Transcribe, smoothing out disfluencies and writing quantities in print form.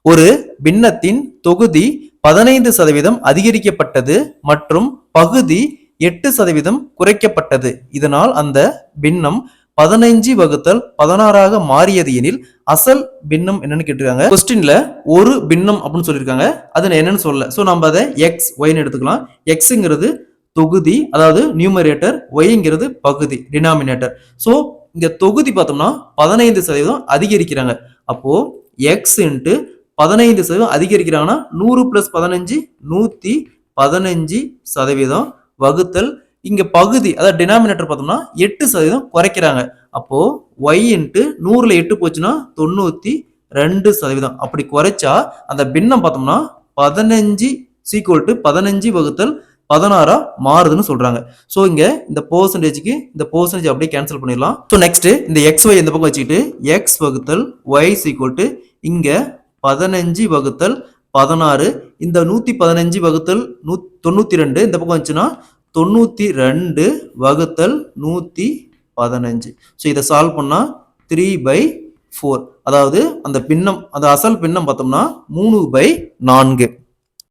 ஒரு பின்னத்தின் தொகுதி 15% அதிகரிக்கப்பட்டது மற்றும் பகுதி 8% குறைக்கப்பட்டது. இதனால் அந்த பின்னம் 15/16 மாறியது எனில் அசல் பின்னம் என்னன்னு கேட்டிருக்காங்க. கொஸ்டின்ல ஒரு பின்னம் அப்படின்னு சொல்லியிருக்காங்க. அது என்னன்னு சொல்லல. ஸோ நம்ம அதை எக்ஸ் ஒய்னு எடுத்துக்கலாம். எக்ஸுங்கிறது தொகுதி, அதாவது நியூமரேட்டர், ஒய்ங்கிறது பகுதி, டினாமினேட்டர். ஸோ இங்க தொகுதி பார்த்தோம்னா 15% அதிகரிக்கிறாங்க. அப்போ எக்ஸ் இன்ட்டு 15% அதிகரிக்கிறாங்கன்னா 100 + 15 115% வகுத்தல் இங்க பகுதி, அதாவது டினாமினேட்டர் பார்த்தோம்னா 8% குறைக்கிறாங்க. அப்போ ஒய் இன்ட்டு 100ல் 8 போச்சுன்னா 92%. அப்படி குறைச்சா அந்த பின்னம் பார்த்தோம்னா 15 = 15/16 மாறுதுன்னு சொல்றாங்க. ஸோ இங்க இந்த பெர்சன்டேஜ்க்கு இந்த பெர்சன்டேஜ் அப்படியே கேன்சல் பண்ணிடலாம். ஸோ நெக்ஸ்ட் இந்த எக்ஸ் ஒய் இந்த பக்கம் வச்சுக்கிட்டு எக்ஸ் வகுத்தல் ஒய் = இங்க 15/16, இந்த 115/92 இந்த பக்கம் வந்துச்சுன்னா 92/115. ஸோ இதை சால்வ் பண்ணா 3/4, அதாவது அந்த பின்னம், அந்த அசல் பின்னம் பார்த்தோம்னா 3/4.